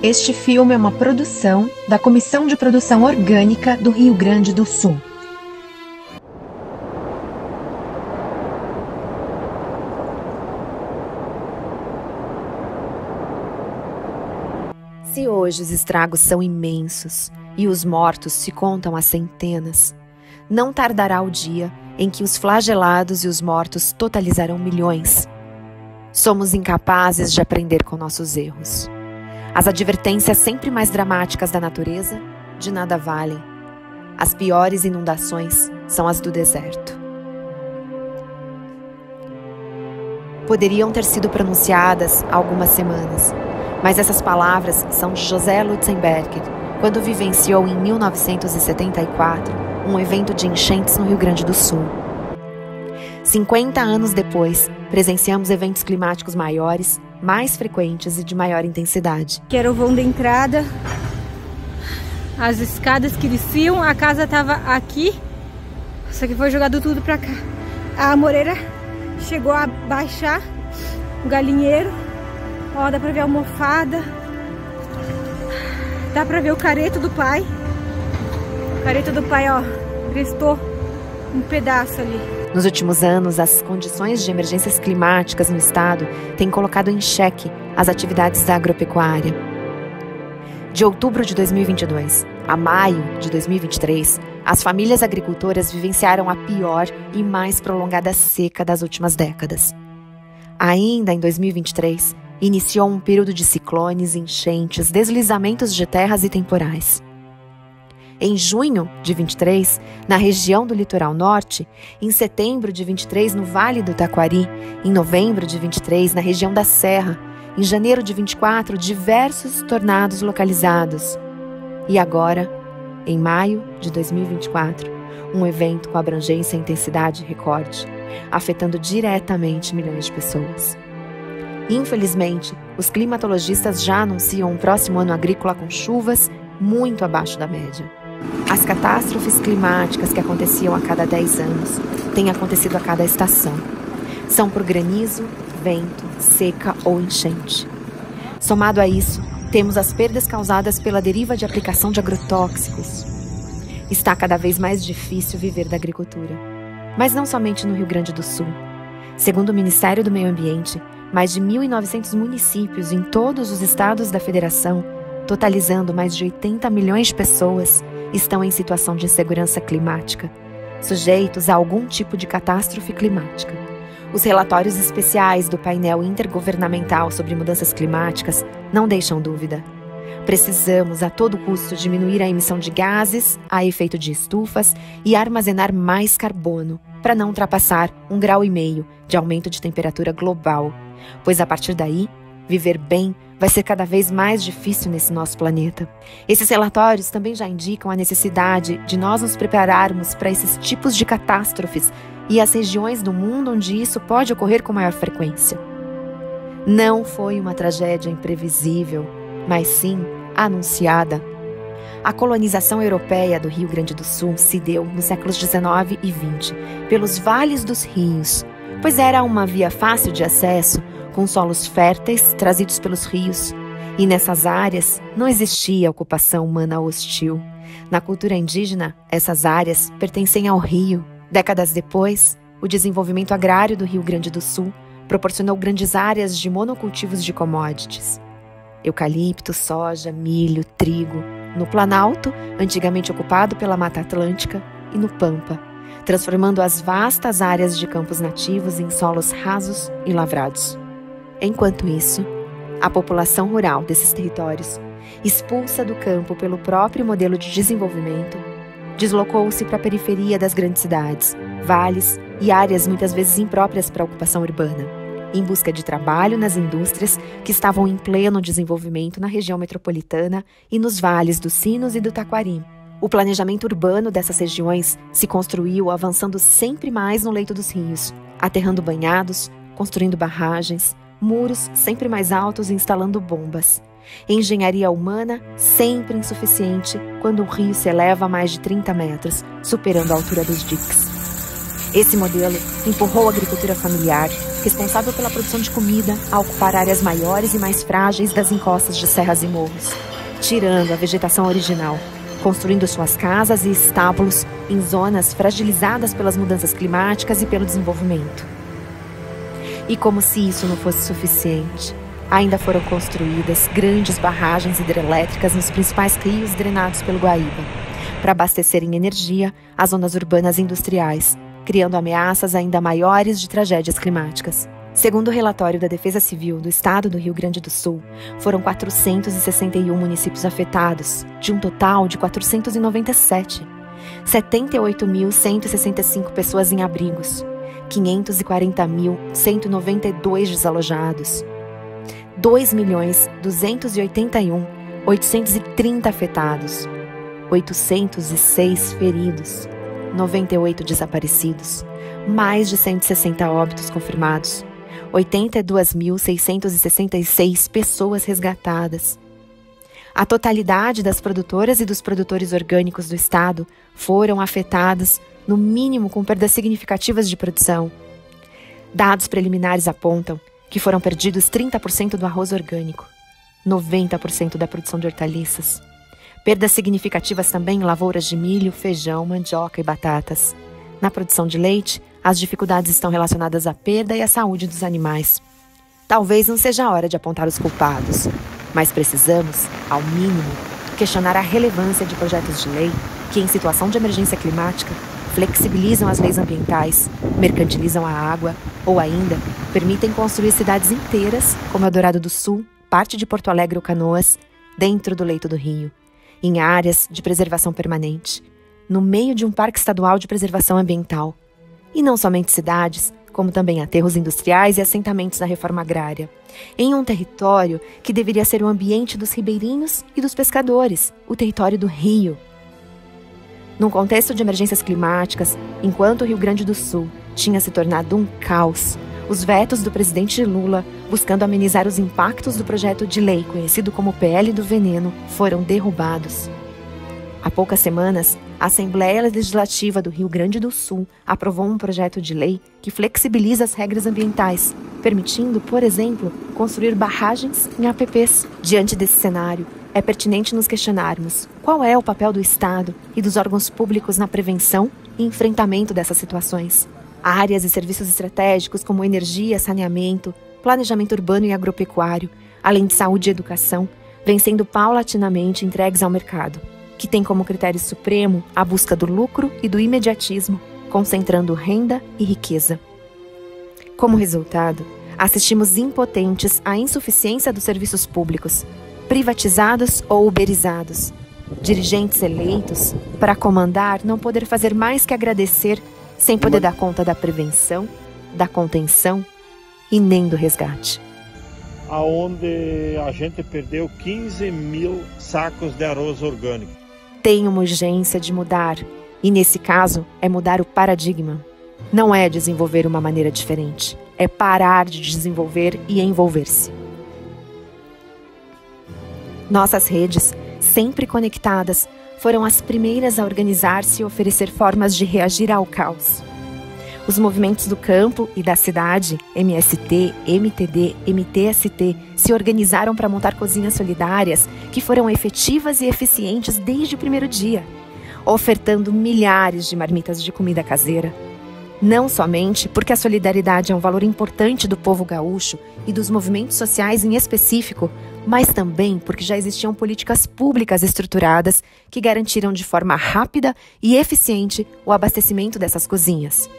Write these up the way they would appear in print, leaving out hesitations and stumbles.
Este filme é uma produção da Comissão de Produção Orgânica do Rio Grande do Sul. Se hoje os estragos são imensos e os mortos se contam a centenas, não tardará o dia em que os flagelados e os mortos totalizarão milhões. Somos incapazes de aprender com nossos erros. As advertências sempre mais dramáticas da natureza de nada valem. As piores inundações são as do deserto. Poderiam ter sido pronunciadas há algumas semanas, mas essas palavras são de José Lutzenberger, quando vivenciou em 1974 um evento de enchentes no Rio Grande do Sul. 50 anos depois, presenciamos eventos climáticos maiores, mais frequentes e de maior intensidade. Que era o vão da entrada, as escadas que desciam, a casa estava aqui, só que foi jogado tudo para cá. A moreira chegou a baixar, o galinheiro, ó, dá para ver a almofada, dá para ver o careto do pai. O careto do pai, ó, restou um pedaço ali. Nos últimos anos, as condições de emergências climáticas no estado têm colocado em xeque as atividades da agropecuária. De outubro de 2022 a maio de 2023, as famílias agricultoras vivenciaram a pior e mais prolongada seca das últimas décadas. Ainda em 2023, iniciou um período de ciclones, enchentes, deslizamentos de terras e temporais. Em junho de 23, na região do litoral norte, em setembro de 23, no Vale do Taquari, em novembro de 23, na região da Serra, em janeiro de 24, diversos tornados localizados. E agora, em maio de 2024, um evento com abrangência e intensidade recorde, afetando diretamente milhões de pessoas. Infelizmente, os climatologistas já anunciam um próximo ano agrícola com chuvas muito abaixo da média. As catástrofes climáticas que aconteciam a cada 10 anos têm acontecido a cada estação. São por granizo, vento, seca ou enchente. Somado a isso, temos as perdas causadas pela deriva de aplicação de agrotóxicos. Está cada vez mais difícil viver da agricultura, mas não somente no Rio Grande do Sul. Segundo o Ministério do Meio Ambiente, mais de 1.900 municípios em todos os estados da federação, totalizando mais de 80 milhões de pessoas, estão em situação de insegurança climática, sujeitos a algum tipo de catástrofe climática. Os relatórios especiais do painel intergovernamental sobre mudanças climáticas não deixam dúvida. Precisamos a todo custo diminuir a emissão de gases a efeito de estufas e armazenar mais carbono para não ultrapassar 1,5 grau de aumento de temperatura global, pois a partir daí, viver bem vai ser cada vez mais difícil nesse nosso planeta. Esses relatórios também já indicam a necessidade de nós nos prepararmos para esses tipos de catástrofes e as regiões do mundo onde isso pode ocorrer com maior frequência. Não foi uma tragédia imprevisível, mas sim anunciada. A colonização europeia do Rio Grande do Sul se deu nos séculos 19 e 20 pelos vales dos rios, pois era uma via fácil de acesso, com solos férteis trazidos pelos rios, e nessas áreas não existia ocupação humana hostil. Na cultura indígena, essas áreas pertencem ao rio. Décadas depois, o desenvolvimento agrário do Rio Grande do Sul proporcionou grandes áreas de monocultivos de commodities. Eucalipto, soja, milho, trigo, no Planalto, antigamente ocupado pela Mata Atlântica, e no Pampa, transformando as vastas áreas de campos nativos em solos rasos e lavrados. Enquanto isso, a população rural desses territórios, expulsa do campo pelo próprio modelo de desenvolvimento, deslocou-se para a periferia das grandes cidades, vales e áreas muitas vezes impróprias para a ocupação urbana, em busca de trabalho nas indústrias que estavam em pleno desenvolvimento na região metropolitana e nos vales dos Sinos e do Taquari. O planejamento urbano dessas regiões se construiu avançando sempre mais no leito dos rios, aterrando banhados, construindo barragens, muros sempre mais altos e instalando bombas. Engenharia humana sempre insuficiente quando o rio se eleva a mais de 30 metros, superando a altura dos diques. Esse modelo empurrou a agricultura familiar, responsável pela produção de comida, a ocupar áreas maiores e mais frágeis das encostas de serras e morros, tirando a vegetação original, construindo suas casas e estábulos em zonas fragilizadas pelas mudanças climáticas e pelo desenvolvimento. E como se isso não fosse suficiente, ainda foram construídas grandes barragens hidrelétricas nos principais rios drenados pelo Guaíba, para abastecerem energia às zonas urbanas e industriais, criando ameaças ainda maiores de tragédias climáticas. Segundo o relatório da Defesa Civil do Estado do Rio Grande do Sul, foram 461 municípios afetados, de um total de 497. 78.165 pessoas em abrigos, 540.192 desalojados, 2.281.830 afetados, 806 feridos, 98 desaparecidos, mais de 160 óbitos confirmados, 82.666 pessoas resgatadas. A totalidade das produtoras e dos produtores orgânicos do estado foram afetadas, no mínimo com perdas significativas de produção. Dados preliminares apontam que foram perdidos 30% do arroz orgânico, 90% da produção de hortaliças. Perdas significativas também em lavouras de milho, feijão, mandioca e batatas. Na produção de leite, as dificuldades estão relacionadas à perda e à saúde dos animais. Talvez não seja a hora de apontar os culpados, mas precisamos, ao mínimo, questionar a relevância de projetos de lei que, em situação de emergência climática, flexibilizam as leis ambientais, mercantilizam a água ou ainda permitem construir cidades inteiras, como Eldorado do Sul, parte de Porto Alegre ou Canoas, dentro do leito do rio, em áreas de preservação permanente, no meio de um parque estadual de preservação ambiental. E não somente cidades, como também aterros industriais e assentamentos da reforma agrária, em um território que deveria ser o ambiente dos ribeirinhos e dos pescadores, o território do rio. Num contexto de emergências climáticas, enquanto o Rio Grande do Sul tinha se tornado um caos, os vetos do presidente Lula, buscando amenizar os impactos do projeto de lei conhecido como PL do Veneno, foram derrubados. Há poucas semanas, a Assembleia Legislativa do Rio Grande do Sul aprovou um projeto de lei que flexibiliza as regras ambientais, permitindo, por exemplo, construir barragens em APPs. Diante desse cenário, é pertinente nos questionarmos qual é o papel do Estado e dos órgãos públicos na prevenção e enfrentamento dessas situações. Áreas e serviços estratégicos como energia, saneamento, planejamento urbano e agropecuário, além de saúde e educação, vêm sendo paulatinamente entregues ao mercado, que tem como critério supremo a busca do lucro e do imediatismo, concentrando renda e riqueza. Como resultado, assistimos impotentes à insuficiência dos serviços públicos, privatizados ou uberizados. Dirigentes eleitos, para comandar, não poder fazer mais que agradecer, sem poder dar conta da prevenção, da contenção e nem do resgate. Aonde a gente perdeu 15 mil sacos de arroz orgânico. Tem uma urgência de mudar, e nesse caso é mudar o paradigma. Não é desenvolver uma maneira diferente, é parar de desenvolver e envolver-se. Nossas redes, sempre conectadas, foram as primeiras a organizar-se e oferecer formas de reagir ao caos. Os movimentos do campo e da cidade, MST, MTD, MTST, se organizaram para montar cozinhas solidárias que foram efetivas e eficientes desde o primeiro dia, ofertando milhares de marmitas de comida caseira. Não somente porque a solidariedade é um valor importante do povo gaúcho e dos movimentos sociais em específico, mas também porque já existiam políticas públicas estruturadas que garantiram de forma rápida e eficiente o abastecimento dessas cozinhas.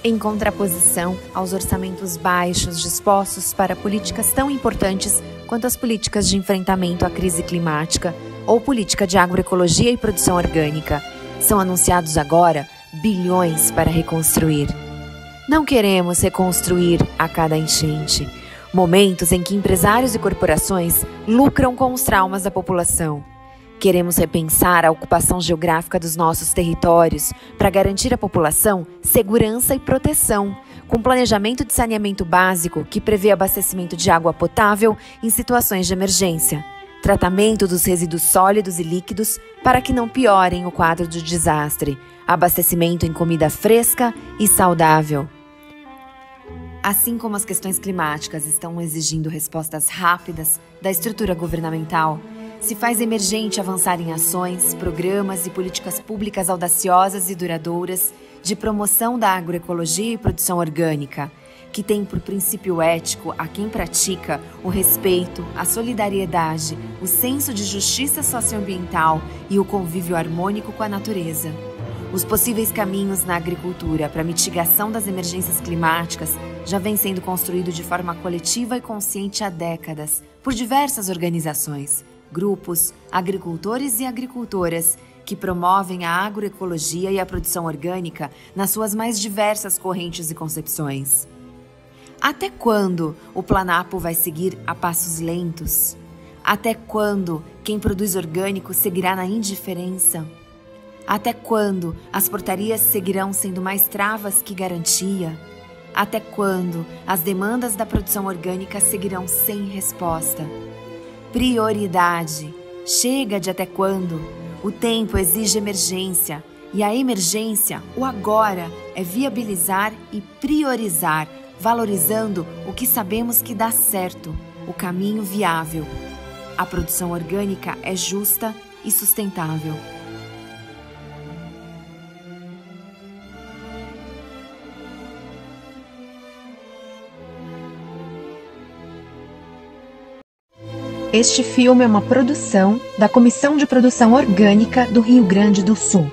Em contraposição aos orçamentos baixos dispostos para políticas tão importantes quanto as políticas de enfrentamento à crise climática ou política de agroecologia e produção orgânica, são anunciados agora bilhões para reconstruir. Não queremos reconstruir a cada enchente, momentos em que empresários e corporações lucram com os traumas da população. Queremos repensar a ocupação geográfica dos nossos territórios para garantir à população segurança e proteção, com planejamento de saneamento básico que prevê abastecimento de água potável em situações de emergência, tratamento dos resíduos sólidos e líquidos para que não piorem o quadro de desastre, abastecimento em comida fresca e saudável. Assim como as questões climáticas estão exigindo respostas rápidas da estrutura governamental, se faz emergente avançar em ações, programas e políticas públicas audaciosas e duradouras de promoção da agroecologia e produção orgânica, que tem por princípio ético a quem pratica o respeito, a solidariedade, o senso de justiça socioambiental e o convívio harmônico com a natureza. Os possíveis caminhos na agricultura para a mitigação das emergências climáticas já vêm sendo construídos de forma coletiva e consciente há décadas por diversas organizações, grupos, agricultores e agricultoras que promovem a agroecologia e a produção orgânica nas suas mais diversas correntes e concepções. Até quando o Planapo vai seguir a passos lentos? Até quando quem produz orgânico seguirá na indiferença? Até quando as portarias seguirão sendo mais travas que garantia? Até quando as demandas da produção orgânica seguirão sem resposta? Prioridade. Chega de até quando? O tempo exige emergência, e a emergência, o agora, é viabilizar e priorizar, valorizando o que sabemos que dá certo, o caminho viável. A produção orgânica é justa e sustentável. Este filme é uma produção da Comissão de Produção Orgânica do Rio Grande do Sul.